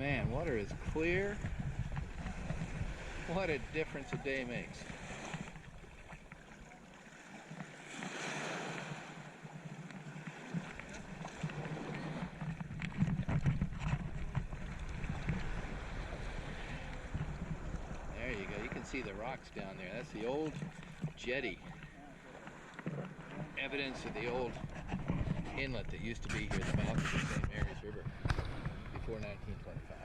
man, water is clear. What a difference a day makes. There you go. You can see the rocks down there. That's the old jetty. Evidence of the old inlet that used to be here at the mouth of the St. Mary's River before 1925.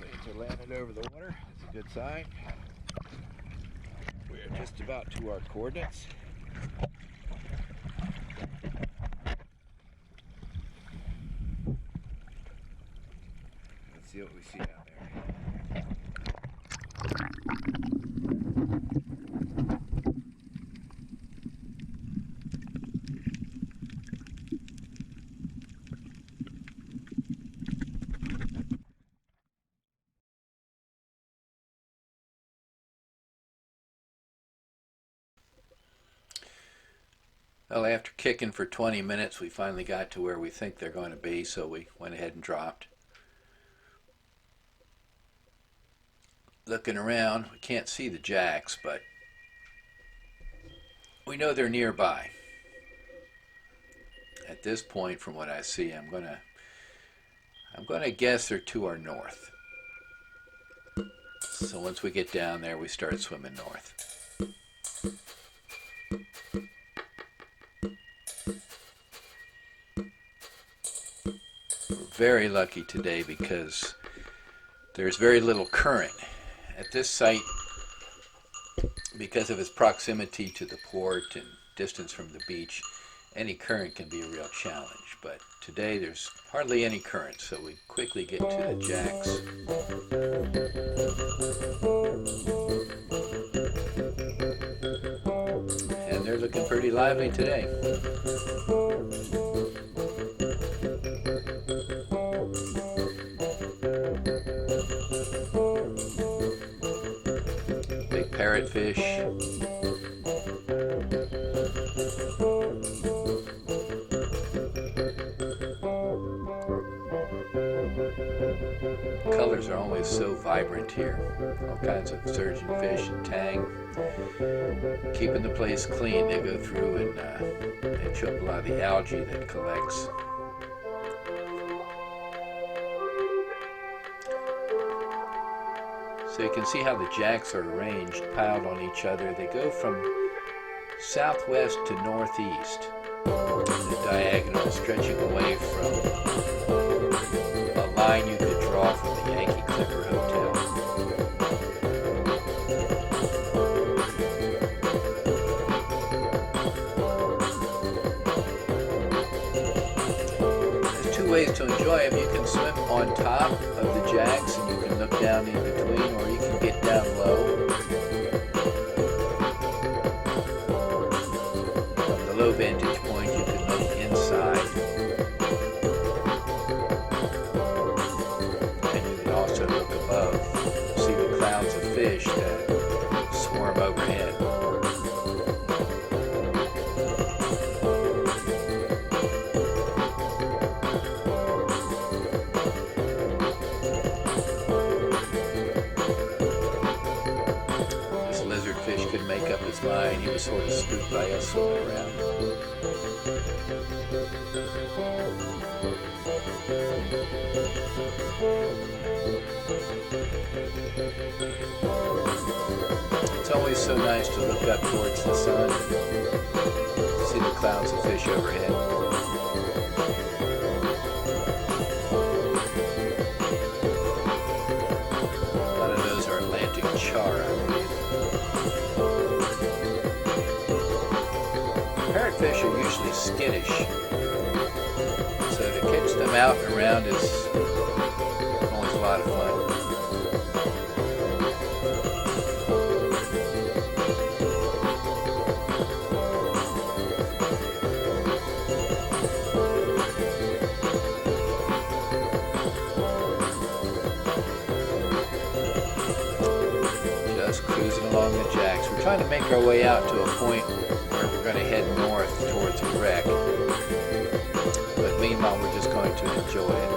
Waves are landed over the water. That's a good sign. We're just about to our coordinates. Let's see what we see out there. Well, after kicking for 20 minutes, we finally got to where we think they're going to be, so we went ahead and dropped. Looking around, we can't see the jacks, but we know they're nearby. At this point, from what I see, I'm gonna guess they're to our north. So once we get down there, we start swimming north. We're very lucky today because there's very little current. At this site, because of its proximity to the port and distance from the beach, any current can be a real challenge. But today there's hardly any current, so we quickly get to the jacks. And they're looking pretty lively today. Big parrotfish. Colors are always so vibrant here. All kinds of surgeon fish and tang. Keeping the place clean, they go through and chew up a lot of the algae that collects. So you can see how the jacks are arranged, piled on each other. They go from southwest to northeast, the diagonal stretching away from a line you could draw from the Yankee Clipper Hotel. There's two ways to enjoy them. You can swim on top of the jacks and you can look down in between, or you can get down low. From the low vantage point, you can look inside. And you can also look above, see the clouds of fish that swarm overhead. Fish could make up his mind. He was sort of spooked by us swimming around. It's always so nice to look up towards the sun, see the clouds of fish overhead. A lot of those are Atlantic char, I believe. Parrotfish are usually skittish, so to catch them out and around is always a lot of fun. Just cruising along the jacks. We're trying to make our way out to a point where we're going to head north towards the wreck. But meanwhile, we're just going to enjoy it.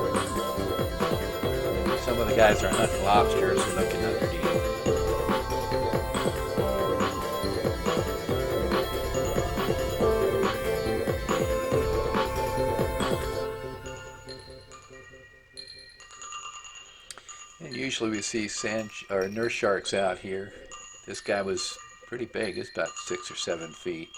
Some of the guys are hunting lobsters and looking underneath. And usually we see nurse sharks out here. This guy was pretty big. It's about 6 or 7 feet.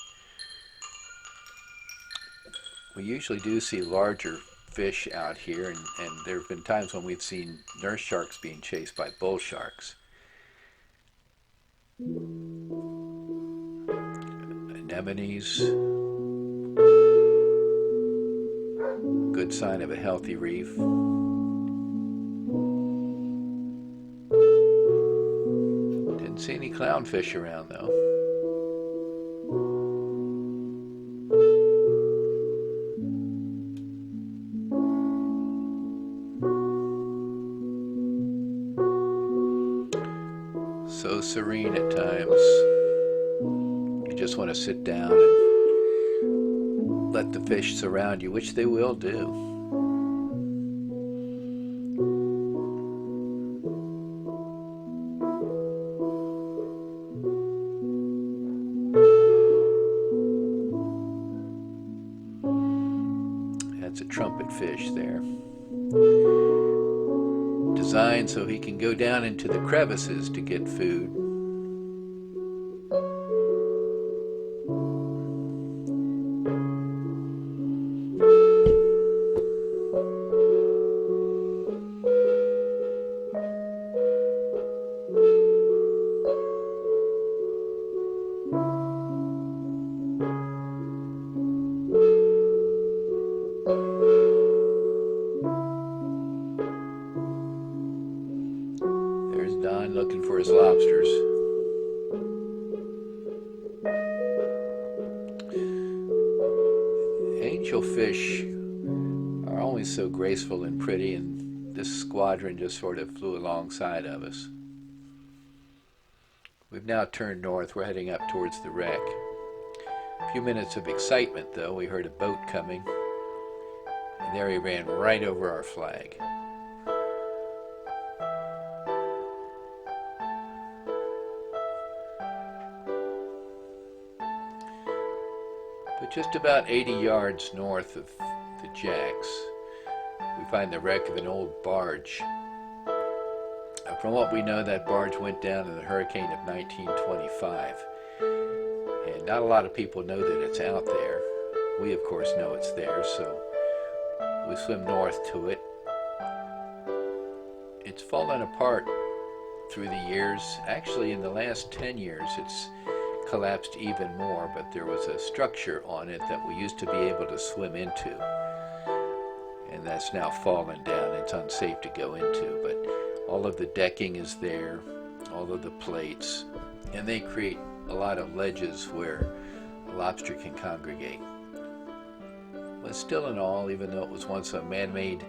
We usually do see larger fish out here, and there have been times when we've seen nurse sharks being chased by bull sharks. Anemones. Good sign of a healthy reef. Didn't see any clownfish around though. So serene at times. You just want to sit down and let the fish surround you, which they will do. That's a trumpet fish there. Designed so he can go down into the crevices to get food. Looking for his lobsters. Angelfish are always so graceful and pretty, and this squadron just sort of flew alongside of us. We've now turned north. We're heading up towards the wreck. A few minutes of excitement though. We heard a boat coming, and there he ran right over our flag. But just about 80 yards north of the Jacks, we find the wreck of an old barge. From what we know, that barge went down in the hurricane of 1925. And not a lot of people know that it's out there. We, of course, know it's there, so we swim north to it. It's fallen apart through the years. Actually, in the last 10 years, it's collapsed even more, but there was a structure on it that we used to be able to swim into, and that's now fallen down. It's unsafe to go into, but all of the decking is there, all of the plates, and they create a lot of ledges where a lobster can congregate. But still in all, even though it was once a man-made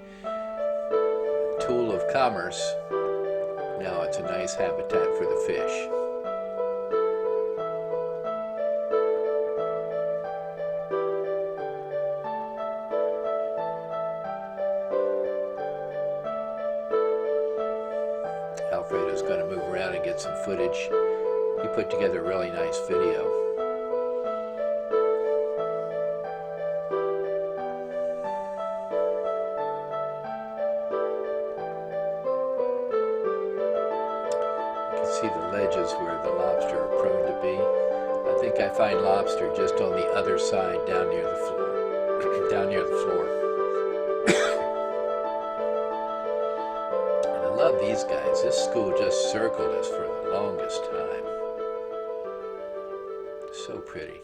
tool of commerce, now it's a nice habitat for the fish. Alfredo's going to move around and get some footage. He put together a really nice video. You can see the ledges where the lobster are prone to be. I think I find lobster just on the other side, down near the floor. Down near the floor. I love these guys. This school just circled us for the longest time. So pretty.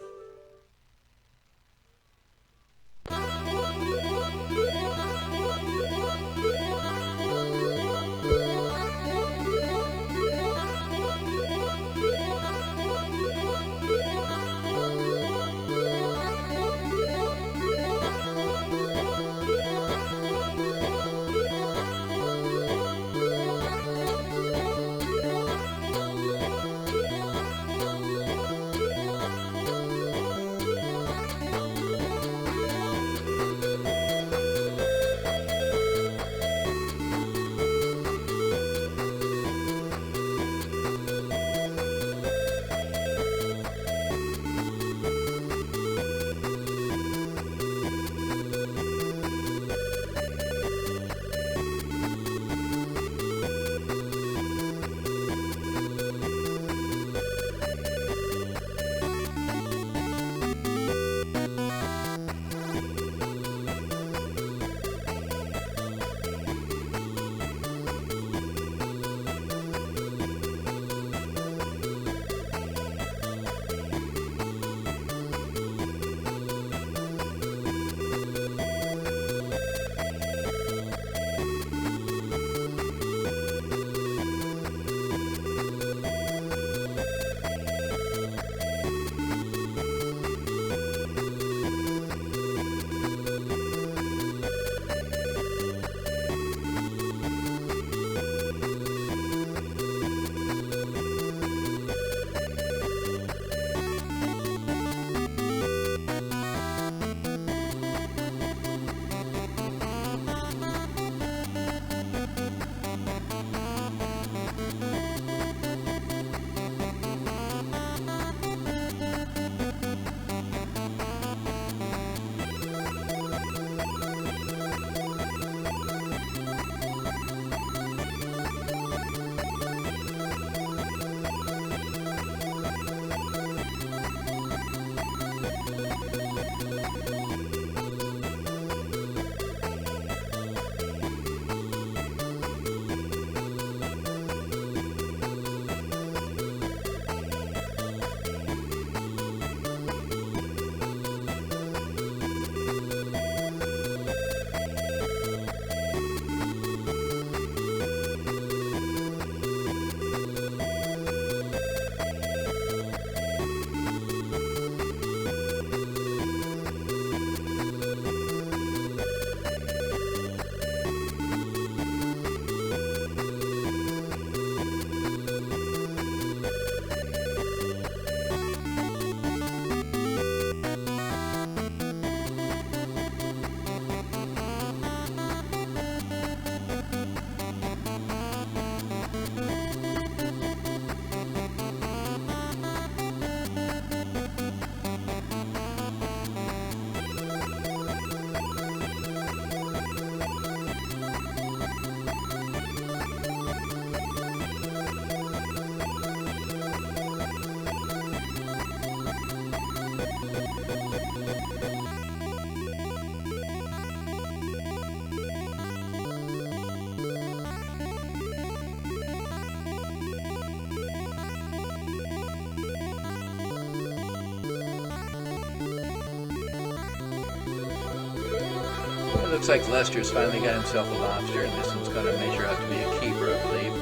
looks like Lester's finally got himself a lobster, and this one's going to measure out to be a keeper, I believe.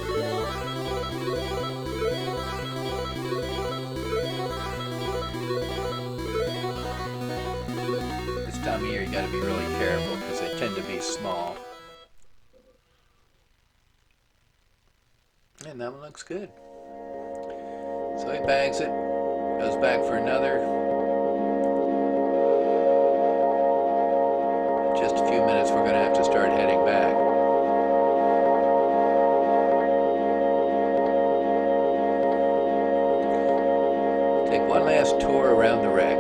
This time of year you got to be really careful because they tend to be small. And that one looks good. So he bags it, goes back for another. Just a few minutes, we're going to have to start heading back. Take one last tour around the wreck.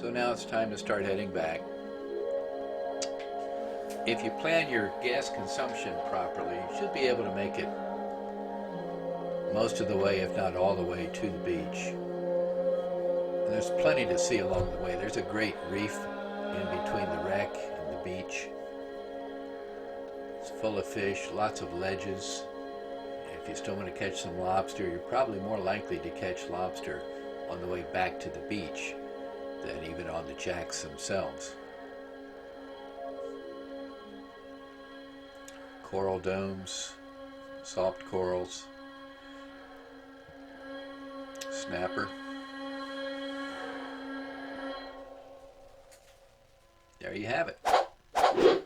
So now it's time to start heading back. If you plan your gas consumption properly, you should be able to make it most of the way, if not all the way, to the beach. And there's plenty to see along the way. There's a great reef in between the wreck and the beach. It's full of fish, lots of ledges. If you still want to catch some lobster, you're probably more likely to catch lobster on the way back to the beach than even on the jacks themselves. Coral domes, soft corals, snapper. There you have it.